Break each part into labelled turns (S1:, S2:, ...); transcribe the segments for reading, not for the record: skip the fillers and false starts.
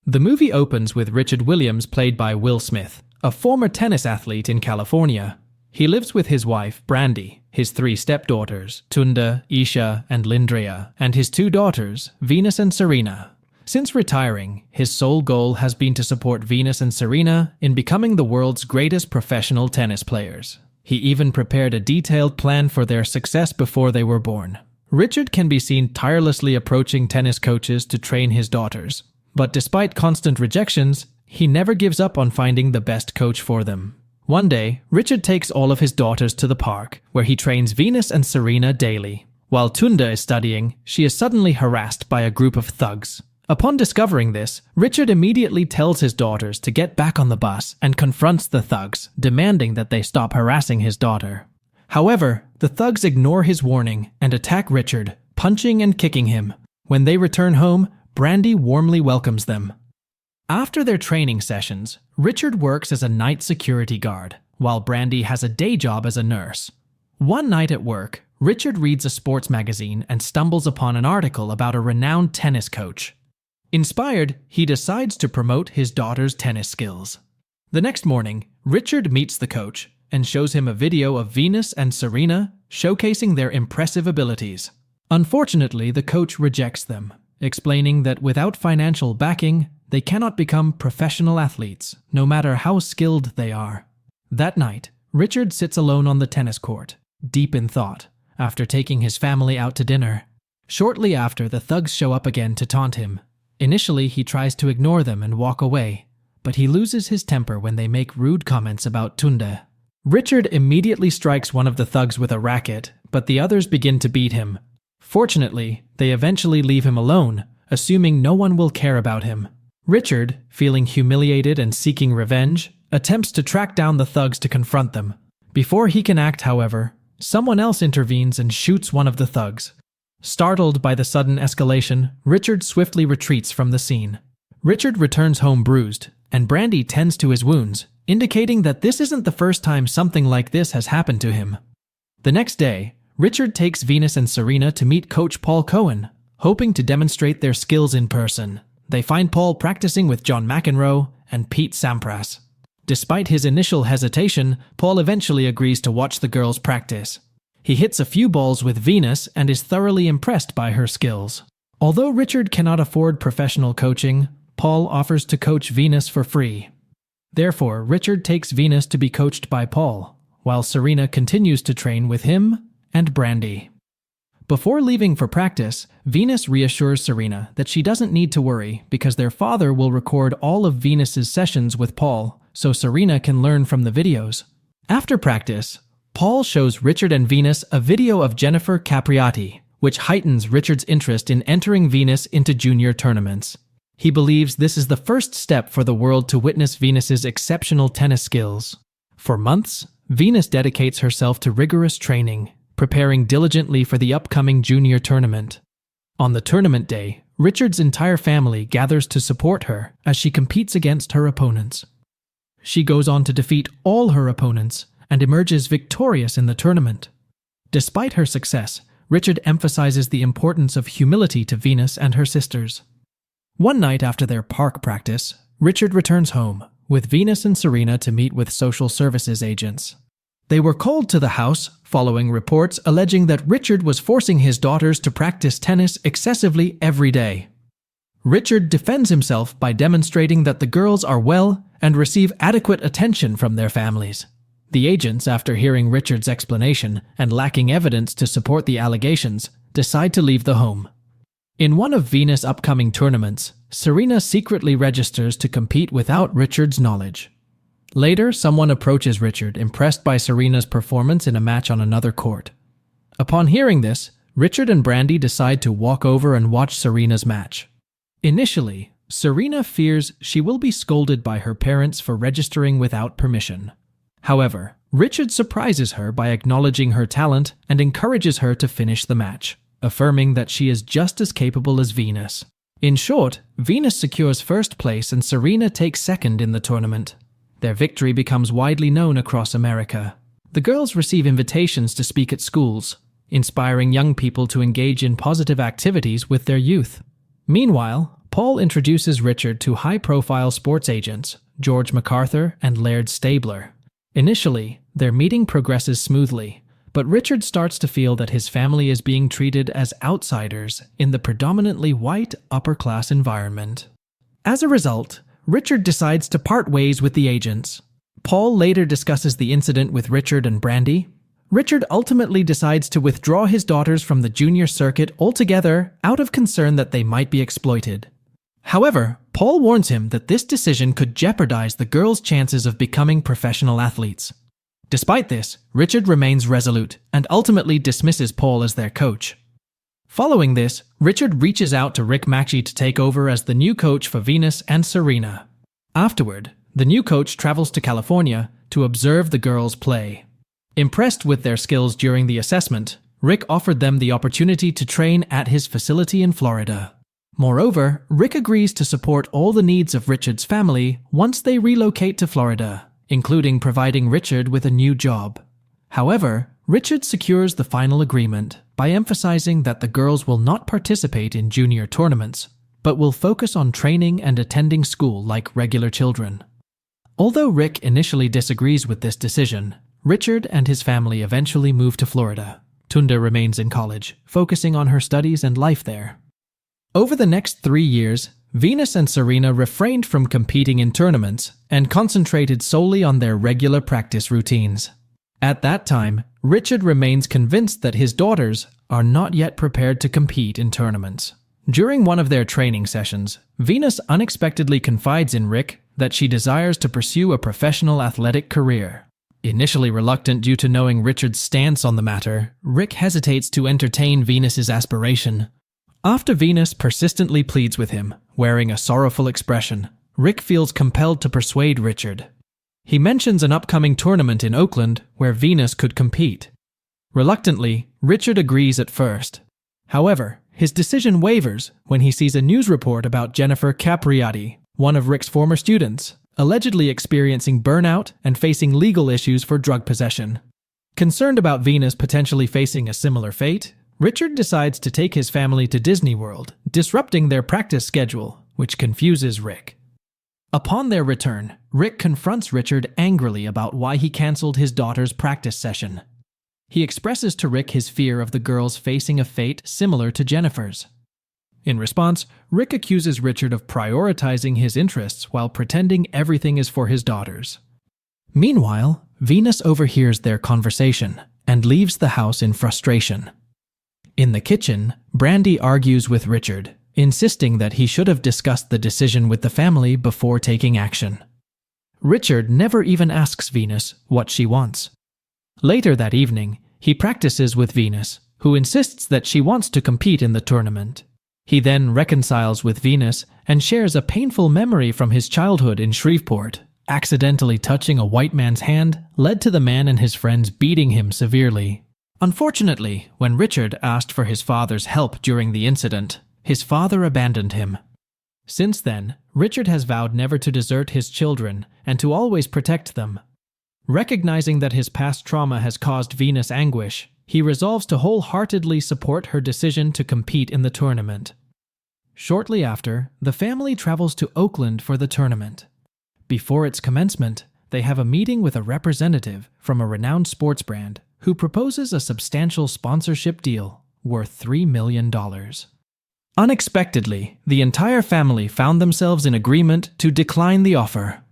S1: The movie opens with Richard Williams, played by Will Smith, a former tennis athlete in California. He lives with his wife, Brandy, his 3 stepdaughters, Tunda, Isha, and Lindrea, and his 2 daughters, Venus and Serena. Since retiring, his sole goal has been to support Venus and Serena in becoming the world's greatest professional tennis players. He even prepared a detailed plan for their success before they were born. Richard can be seen tirelessly approaching tennis coaches to train his daughters. But despite constant rejections, he never gives up on finding the best coach for them. One day, Richard takes all of his daughters to the park, where he trains Venus and Serena daily. While Tunda is studying, she is suddenly harassed by a group of thugs. Upon discovering this, Richard immediately tells his daughters to get back on the bus and confronts the thugs, demanding that they stop harassing his daughter. However, the thugs ignore his warning and attack Richard, punching and kicking him. When they return home, Brandy warmly welcomes them. After their training sessions, Richard works as a night security guard, while Brandy has a day job as a nurse. One night at work, Richard reads a sports magazine and stumbles upon an article about a renowned tennis coach. Inspired, he decides to promote his daughter's tennis skills. The next morning, Richard meets the coach and shows him a video of Venus and Serena showcasing their impressive abilities. Unfortunately, the coach rejects them, explaining that without financial backing, they cannot become professional athletes, no matter how skilled they are. That night, Richard sits alone on the tennis court, deep in thought, after taking his family out to dinner. Shortly after, the thugs show up again to taunt him. Initially, he tries to ignore them and walk away, but he loses his temper when they make rude comments about Tunda. Richard immediately strikes one of the thugs with a racket, but the others begin to beat him. Fortunately, they eventually leave him alone, assuming no one will care about him. Richard, feeling humiliated and seeking revenge, attempts to track down the thugs to confront them. Before he can act, however, someone else intervenes and shoots one of the thugs. Startled by the sudden escalation, Richard swiftly retreats from the scene. Richard returns home bruised, and Brandy tends to his wounds, indicating that this isn't the first time something like this has happened to him. The next day, Richard takes Venus and Serena to meet Coach Paul Cohen, hoping to demonstrate their skills in person. They find Paul practicing with John McEnroe and Pete Sampras. Despite his initial hesitation, Paul eventually agrees to watch the girls practice. He hits a few balls with Venus and is thoroughly impressed by her skills. Although Richard cannot afford professional coaching, Paul offers to coach Venus for free. Therefore, Richard takes Venus to be coached by Paul, while Serena continues to train with him and Brandy. Before leaving for practice, Venus reassures Serena that she doesn't need to worry because their father will record all of Venus's sessions with Paul, so Serena can learn from the videos. After practice, Paul shows Richard and Venus a video of Jennifer Capriati, which heightens Richard's interest in entering Venus into junior tournaments. He believes this is the first step for the world to witness Venus's exceptional tennis skills. For months, Venus dedicates herself to rigorous training, preparing diligently for the upcoming junior tournament. On the tournament day, Richard's entire family gathers to support her as she competes against her opponents. She goes on to defeat all her opponents and emerges victorious in the tournament. Despite her success, Richard emphasizes the importance of humility to Venus and her sisters. One night after their park practice, Richard returns home, with Venus and Serena to meet with social services agents. They were called to the house following reports alleging that Richard was forcing his daughters to practice tennis excessively every day. Richard defends himself by demonstrating that the girls are well and receive adequate attention from their families. The agents, after hearing Richard's explanation and lacking evidence to support the allegations, decide to leave the home. In one of Venus' upcoming tournaments, Serena secretly registers to compete without Richard's knowledge. Later, someone approaches Richard, impressed by Serena's performance in a match on another court. Upon hearing this, Richard and Brandy decide to walk over and watch Serena's match. Initially, Serena fears she will be scolded by her parents for registering without permission. However, Richard surprises her by acknowledging her talent and encourages her to finish the match, affirming that she is just as capable as Venus. In short, Venus secures first place and Serena takes second in the tournament. Their victory becomes widely known across America. The girls receive invitations to speak at schools, inspiring young people to engage in positive activities with their youth. Meanwhile, Paul introduces Richard to high-profile sports agents, George MacArthur and Laird Stabler. Initially, their meeting progresses smoothly, but Richard starts to feel that his family is being treated as outsiders in the predominantly white upper-class environment. As a result, Richard decides to part ways with the agents. Paul later discusses the incident with Richard and Brandy. Richard ultimately decides to withdraw his daughters from the junior circuit altogether out of concern that they might be exploited. However, Paul warns him that this decision could jeopardize the girls' chances of becoming professional athletes. Despite this, Richard remains resolute and ultimately dismisses Paul as their coach. Following this, Richard reaches out to Rick Macci to take over as the new coach for Venus and Serena. Afterward, the new coach travels to California to observe the girls play. Impressed with their skills during the assessment, Rick offered them the opportunity to train at his facility in Florida. Moreover, Rick agrees to support all the needs of Richard's family once they relocate to Florida, including providing Richard with a new job. However, Richard secures the final agreement by emphasizing that the girls will not participate in junior tournaments, but will focus on training and attending school like regular children. Although Rick initially disagrees with this decision, Richard and his family eventually move to Florida. Tunda remains in college, focusing on her studies and life there. Over the next 3 years, Venus and Serena refrained from competing in tournaments and concentrated solely on their regular practice routines. At that time, Richard remains convinced that his daughters are not yet prepared to compete in tournaments. During one of their training sessions, Venus unexpectedly confides in Rick that she desires to pursue a professional athletic career. Initially reluctant due to knowing Richard's stance on the matter, Rick hesitates to entertain Venus's aspiration. After Venus persistently pleads with him, wearing a sorrowful expression, Rick feels compelled to persuade Richard. He mentions an upcoming tournament in Oakland where Venus could compete. Reluctantly, Richard agrees at first. However, his decision wavers when he sees a news report about Jennifer Capriati, one of Rick's former students, allegedly experiencing burnout and facing legal issues for drug possession. Concerned about Venus potentially facing a similar fate, Richard decides to take his family to Disney World, disrupting their practice schedule, which confuses Rick. Upon their return, Rick confronts Richard angrily about why he canceled his daughter's practice session. He expresses to Rick his fear of the girls facing a fate similar to Jennifer's. In response, Rick accuses Richard of prioritizing his interests while pretending everything is for his daughters. Meanwhile, Venus overhears their conversation and leaves the house in frustration. In the kitchen, Brandy argues with Richard, insisting that he should have discussed the decision with the family before taking action. Richard never even asks Venus what she wants. Later that evening, he practices with Venus, who insists that she wants to compete in the tournament. He then reconciles with Venus and shares a painful memory from his childhood in Shreveport. Accidentally touching a white man's hand led to the man and his friends beating him severely. Unfortunately, when Richard asked for his father's help during the incident, his father abandoned him. Since then, Richard has vowed never to desert his children and to always protect them. Recognizing that his past trauma has caused Venus anguish, he resolves to wholeheartedly support her decision to compete in the tournament. Shortly after, the family travels to Oakland for the tournament. Before its commencement, they have a meeting with a representative from a renowned sports brand who proposes a substantial sponsorship deal worth $3 million. Unexpectedly, the entire family found themselves in agreement to decline the offer.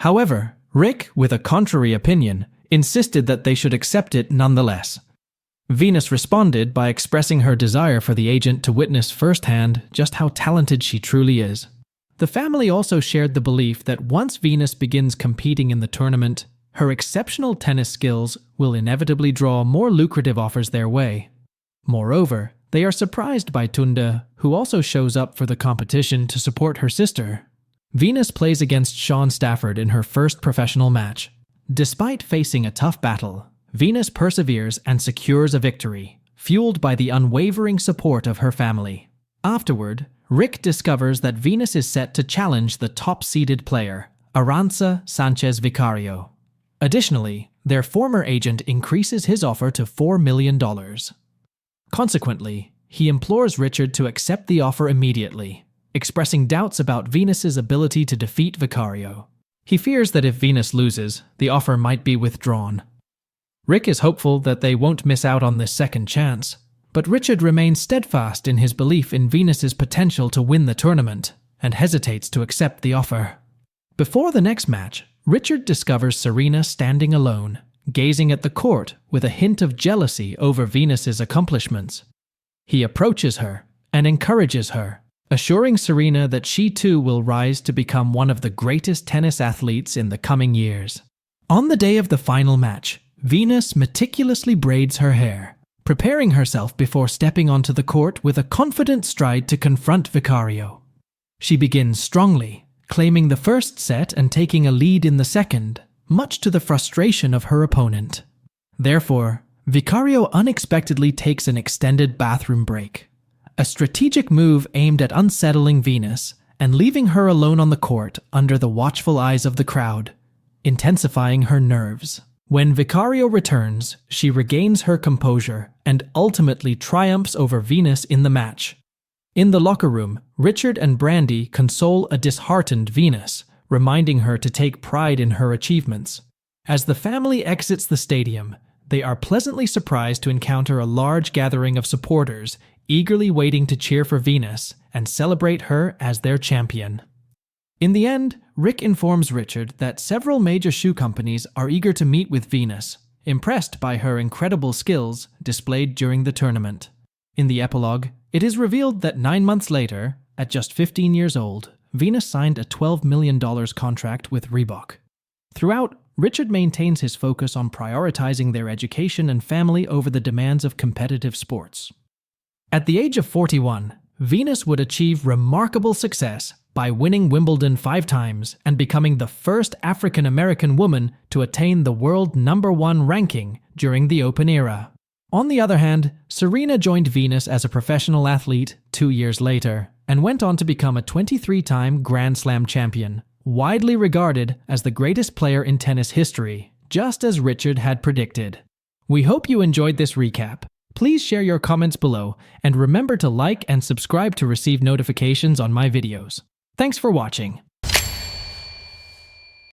S1: However, Rick, with a contrary opinion, insisted that they should accept it nonetheless. Venus responded by expressing her desire for the agent to witness firsthand just how talented she truly is. The family also shared the belief that once Venus begins competing in the tournament, her exceptional tennis skills will inevitably draw more lucrative offers their way. Moreover, they are surprised by Tunda, who also shows up for the competition to support her sister. Venus plays against Sean Stafford in her first professional match. Despite facing a tough battle, Venus perseveres and secures a victory, fueled by the unwavering support of her family. Afterward, Rick discovers that Venus is set to challenge the top-seeded player, Arantxa Sanchez Vicario. Additionally, their former agent increases his offer to $4 million. Consequently, he implores Richard to accept the offer immediately. expressing doubts about Venus's ability to defeat Vicario. He fears that if Venus loses, the offer might be withdrawn. Rick is hopeful that they won't miss out on this second chance, but Richard remains steadfast in his belief in Venus's potential to win the tournament and hesitates to accept the offer. Before the next match, Richard discovers Serena standing alone, gazing at the court with a hint of jealousy over Venus's accomplishments. He approaches her and encourages her, assuring Serena that she too will rise to become one of the greatest tennis athletes in the coming years. On the day of the final match, Venus meticulously braids her hair, preparing herself before stepping onto the court with a confident stride to confront Vicario. She begins strongly, claiming the first set and taking a lead in the second, much to the frustration of her opponent. Therefore, Vicario unexpectedly takes an extended bathroom break, a strategic move aimed at unsettling Venus and leaving her alone on the court under the watchful eyes of the crowd, intensifying her nerves. When Vicario returns, she regains her composure and ultimately triumphs over Venus in the match. In the locker room, Richard and Brandy console a disheartened Venus, reminding her to take pride in her achievements. As the family exits the stadium, they are pleasantly surprised to encounter a large gathering of supporters eagerly waiting to cheer for Venus and celebrate her as their champion. In the end, Rick informs Richard that several major shoe companies are eager to meet with Venus, impressed by her incredible skills displayed during the tournament. In the epilogue, it is revealed that 9 months later, at just 15 years old, Venus signed a $12 million contract with Reebok. Throughout, Richard maintains his focus on prioritizing their education and family over the demands of competitive sports. At the age of 41, Venus would achieve remarkable success by winning Wimbledon 5 times and becoming the first African-American woman to attain the world #1 ranking during the Open era. On the other hand, Serena joined Venus as a professional athlete 2 years later and went on to become a 23-time Grand Slam champion, widely regarded as the greatest player in tennis history, just as Richard had predicted. We hope you enjoyed this recap. Please share your comments below and remember to like and subscribe to receive notifications on my videos. Thanks for watching.